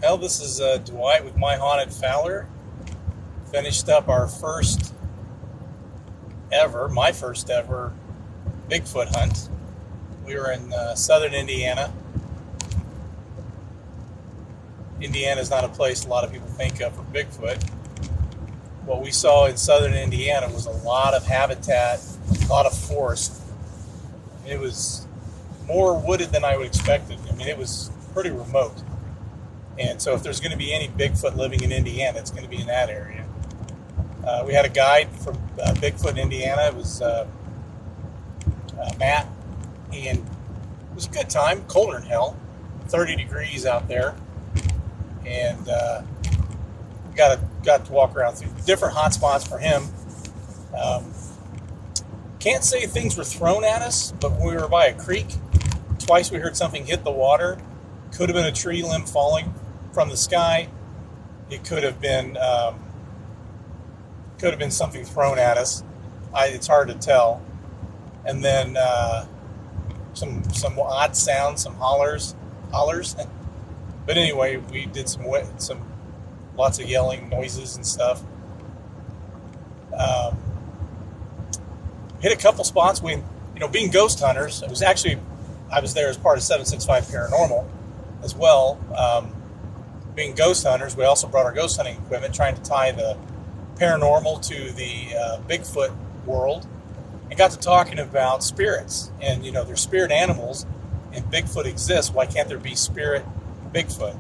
Well, this is Dwight with My Haunted Fowler. Finished up our my first ever Bigfoot hunt. We were in southern Indiana. Indiana is not a place a lot of people think of for Bigfoot. What we saw in southern Indiana was a lot of habitat, a lot of forest. It was more wooded than I would expect it. I mean, it was pretty remote. And so if there's going to be any Bigfoot living in Indiana, it's going to be in that area. We had a guide from Bigfoot in Indiana. It was Matt, and it was a good time. Colder than hell, 30 degrees out there, and got to walk around through different hot spots for him. Can't say things were thrown at us, but when we were by a creek, twice we heard something hit the water. Could have been a tree limb falling from the sky. It could have been something thrown at us. It's hard to tell. And then some odd sounds, some hollers. But anyway, we did some lots of yelling noises and stuff. Hit a couple spots. Being ghost hunters, I was there as part of 765 Paranormal as well. Being ghost hunters, we also brought our ghost hunting equipment, trying to tie the paranormal to the Bigfoot world, and got to talking about spirits. And there's spirit animals, and Bigfoot exists. Why can't there be spirit Bigfoot?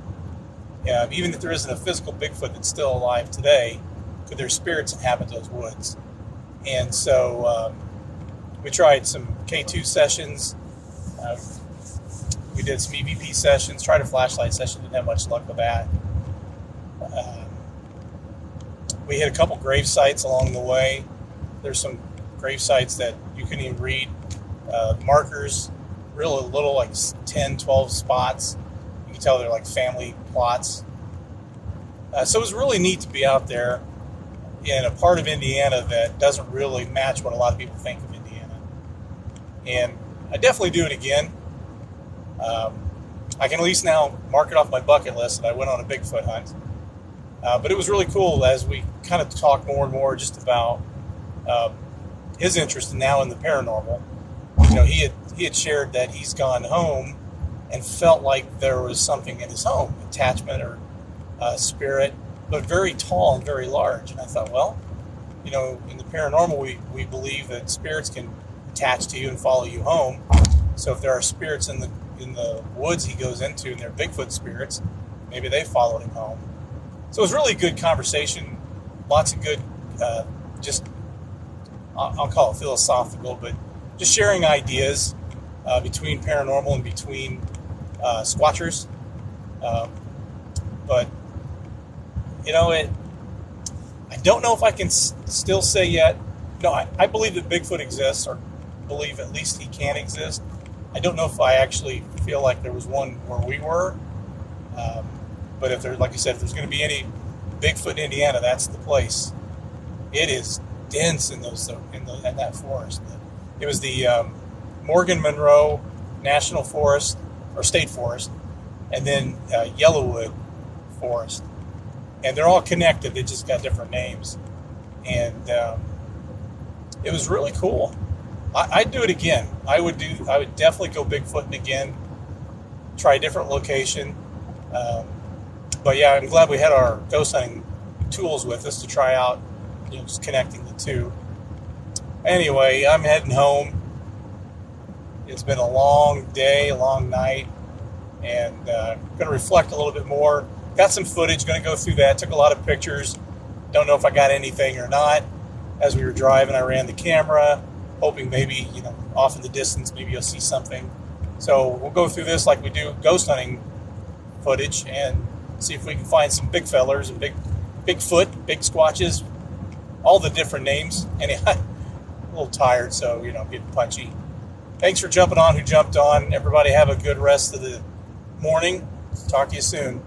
Even if there isn't a physical Bigfoot that's still alive today, could their spirits inhabit those woods? And so we tried some K2 sessions. We did some EVP sessions, tried a flashlight session, didn't have much luck with that. We hit a couple grave sites along the way. There's some grave sites that you couldn't even read. Markers, real little, like 10, 12 spots. You can tell they're like family plots. So it was really neat to be out there in a part of Indiana that doesn't really match what a lot of people think of Indiana. And I definitely do it again. I can at least now mark it off my bucket list that I went on a Bigfoot hunt. But it was really cool as we kind of talked more and more just about his interest now in the paranormal. He had shared that he's gone home and felt like there was something in his home, attachment or spirit, but very tall and very large. And I thought, well, in the paranormal, we believe that spirits can attach to you and follow you home. So if there are spirits in the woods he goes into, and they're Bigfoot spirits, maybe they followed him home. So it was really a good conversation. Lots of good, I'll call it philosophical, but just sharing ideas between paranormal and between Squatchers. But I don't know if I can still say yet. No, I believe that Bigfoot exists, or believe at least he can exist. I don't know if I actually feel like there was one where we were. But if there's, like I said, if there's going to be any Bigfoot in Indiana, that's the place. It is dense in that forest. It was the Morgan Monroe National Forest or State Forest, and then Yellowwood Forest, and they're all connected. They just got different names, and it was really cool. I'd do it again. I would definitely go Bigfooting again. Try a different location. But yeah, I'm glad we had our ghost hunting tools with us to try out, just connecting the two. Anyway, I'm heading home. It's been a long day, a long night, and going to reflect a little bit more. Got some footage, going to go through that. Took a lot of pictures. Don't know if I got anything or not. As we were driving, I ran the camera, hoping maybe, off in the distance, maybe you'll see something. So we'll go through this like we do ghost hunting footage and see if we can find some big fellers and Bigfoot, big Squatches, all the different names. Anyhow, a little tired, so, getting punchy. Thanks for jumping on who jumped on. Everybody have a good rest of the morning. Talk to you soon.